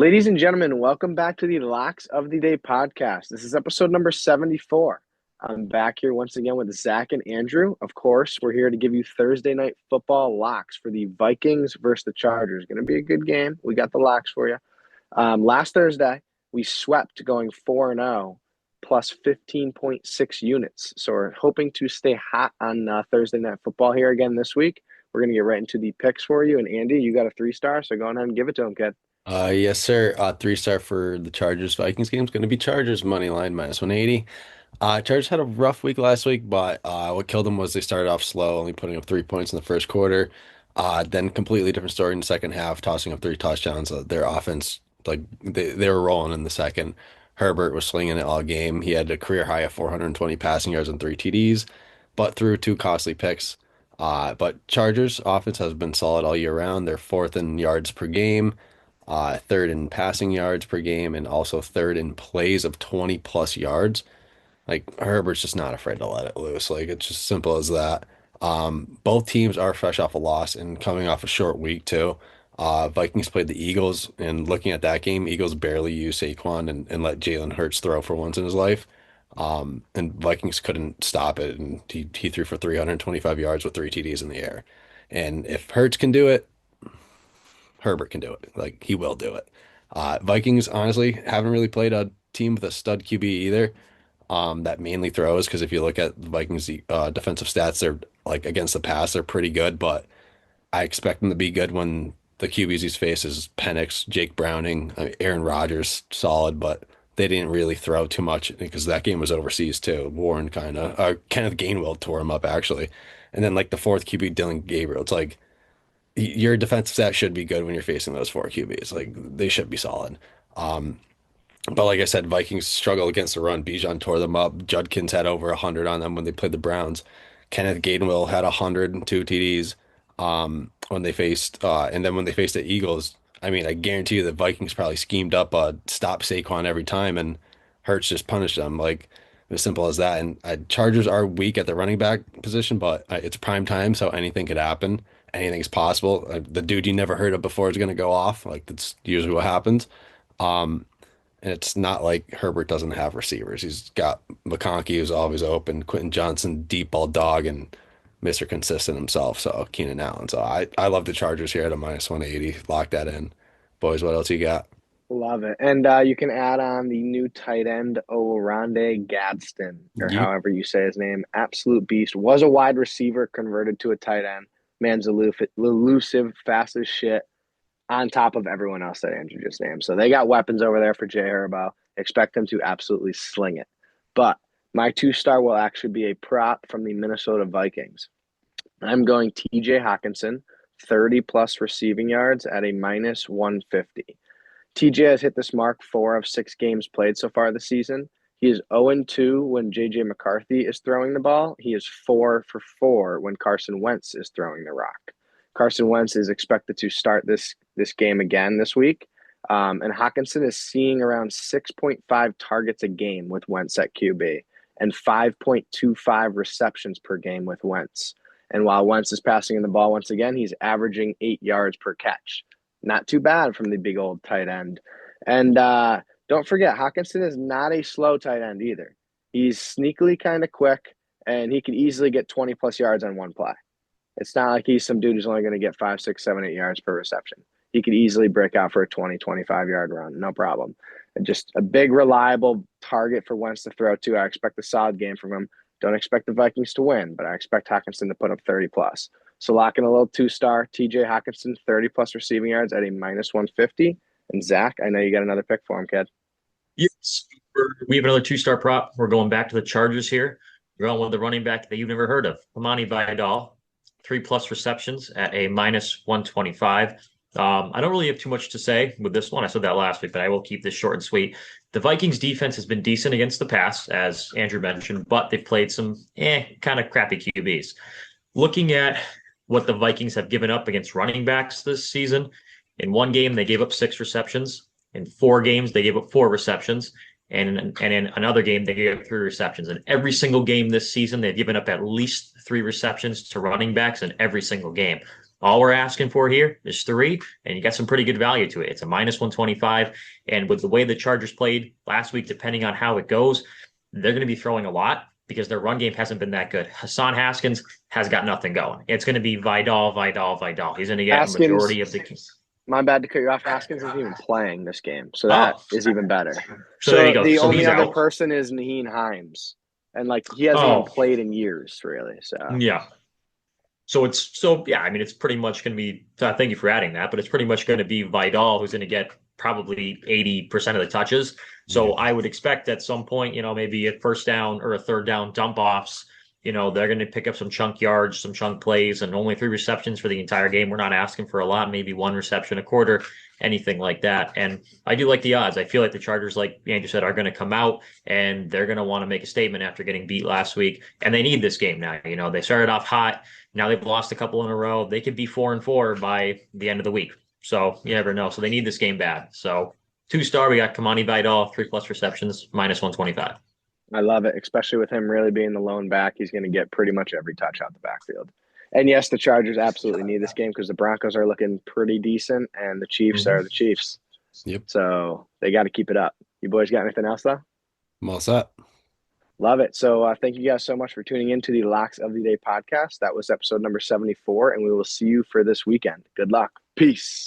Ladies and gentlemen, welcome back to the Locks of the Day podcast. This is episode number 74. I'm back here once again with Zach and Andrew. Of course, we're here to give you Thursday night football locks for the Vikings versus the Chargers. Going to be a good game. We got the locks for you. Last Thursday, we swept going 4-0 plus 15.6 units. So we're hoping to stay hot on Thursday night football here again this week. We're going to get right into the picks for you. And Andy, you got a 3-star, so go ahead and give it to him, kid. Yes, sir. 3-star for the Chargers Vikings game is going to be Chargers money line minus 180. Chargers had a rough week last week, but what killed them was they started off slow, only putting up 3 points in the first quarter. Then completely different story in the second half, tossing up 3 touchdowns. Their offense, like they were rolling in the second. Herbert was slinging it all game. He had a career high of 420 passing yards and 3 TDs, but threw 2 costly picks. But Chargers offense has been solid all year round. They're fourth in yards per game, third in passing yards per game, and also third in plays of 20 plus yards. Like Herbert's just not afraid to let it loose. Like it's just simple as that. Both teams are fresh off a loss and coming off a short week too. Vikings played the Eagles, and looking at that game, Eagles barely used Saquon and let Jalen Hurts throw for once in his life. And Vikings couldn't stop it, and he threw for 325 yards with 3 TDs in the air. And if Hurts can do it, Herbert can do it. Like he will do it. Vikings honestly haven't really played a team with a stud QB either. That mainly throws because if you look at the Vikings defensive stats, they're like against the pass, they're pretty good, but I expect them to be good when the QBs he's faced is Penix, Jake Browning, Aaron Rodgers, solid, but they didn't really throw too much because that game was overseas too. Warren kind of, Kenneth Gainwell tore him up actually, and then like the fourth QB, Dylan Gabriel. It's like your defensive stat should be good when you're facing those four QBs. Like they should be solid. Um, but like I said, Vikings struggle against the run. Bijan tore them up. Judkins had over 100 on them when they played the Browns. Kenneth Gainwell had 102 TDs when they faced, and then when they faced the Eagles, I mean, I guarantee you the Vikings probably schemed up a stop Saquon every time, and Hurts just punished them. Like as simple as that. And Chargers are weak at the running back position, but it's prime time, so anything could happen. Anything's possible. The dude you never heard of before is going to go off. Like that's usually what happens. Um, and it's not like Herbert doesn't have receivers. He's got McConkey, who's always open, Quentin Johnson, deep ball dog, and Mr. Consistent himself. So Keenan Allen. So I love the Chargers here at a minus 180. Lock that in. Boys, what else you got? Love it. And you can add on the new tight end, Oronde Gadsden, or You however you say his name. Absolute beast. Was a wide receiver, converted to a tight end. Man's elusive, fast as shit, on top of everyone else that Andrew just named. So they got weapons over there for Jay Herbo. Expect them to absolutely sling it. But my 2-star will actually be a prop from the Minnesota Vikings. I'm going TJ Hawkinson, 30 plus receiving yards at a minus 150. TJ has hit this mark 4 of 6 games played so far this season. He is 0-2 when JJ McCarthy is throwing the ball. He is 4 for 4 when Carson Wentz is throwing the rock. Carson Wentz is expected to start this game again this week. And Hawkinson is seeing around 6.5 targets a game with Wentz at QB and 5.25 receptions per game with Wentz. And while Wentz is passing in the ball once again, he's averaging 8 yards per catch. Not too bad from the big old tight end. And don't forget, Hawkinson is not a slow tight end either. He's sneakily kind of quick, and he could easily get 20 plus yards on one play. It's not like he's some dude who's only going to get 5, 6, 7, 8 yards per reception. He could easily break out for a 20, 25-yard run, no problem. And just a big, reliable target for Wentz to throw to. I expect a solid game from him. Don't expect the Vikings to win, but I expect Hawkinson to put up 30 plus. So lock in a little 2-star TJ Hawkinson, 30 plus receiving yards at a minus 150. And Zach, I know you got another pick for him, kid. Yes, we have another two-star prop. We're going back to the Chargers here. We're going with the running back that you've never heard of, Amani Vidal, 3 plus receptions at a minus 125. I don't really have too much to say with this one. I said that last week, but I will keep this short and sweet. The Vikings defense has been decent against the pass, as Andrew mentioned, but they've played some kind of crappy QBs. Looking at what the Vikings have given up against running backs this season, in one game they gave up 6 receptions. In 4 games they gave up 4 receptions. And in another game, they gave up 3 receptions. In every single game this season, they've given up at least 3 receptions to running backs in every single game. All we're asking for here is 3, and you got some pretty good value to it. It's a minus 125. And with the way the Chargers played last week, depending on how it goes, they're going to be throwing a lot because their run game hasn't been that good. Hassan Haskins has got nothing going. It's going to be Vidal, Vidal, Vidal. He's going to get a Haskins, majority of the. my bad to cut you off. Haskins isn't even playing this game, so that Oh, is even better. so there you go. The So only he's other out. person is Naheem Himes, and like he hasn't even Oh, played in years, really. So yeah. Yeah, I mean, it's pretty much going to be, thank you for adding that, but it's pretty much going to be Vidal who's going to get probably 80% of the touches. So I would expect at some point, maybe a first down or a third down dump offs, they're going to pick up some chunk yards, some chunk plays, and only 3 receptions for the entire game. We're not asking for a lot, maybe 1 reception a quarter, anything like that. And I do like the odds. I feel like the Chargers, like Andrew said, are going to come out and they're going to want to make a statement after getting beat last week. And they need this game now. They started off hot. Now they've lost a couple in a row. They could be 4-4 by the end of the week. So you never know. So they need this game bad. So 2-star, we got Kamani Vidal, 3+ receptions, minus 125. I love it, especially with him really being the lone back. He's going to get pretty much every touch out the backfield. And yes, the Chargers absolutely need this game because the Broncos are looking pretty decent, and the Chiefs are the Chiefs. Yep. So they got to keep it up. You boys got anything else, though? I'm all set. Love it. So thank you guys so much for tuning in to the Locks of the Day podcast. That was episode number 74, and we will see you for this weekend. Good luck. Peace.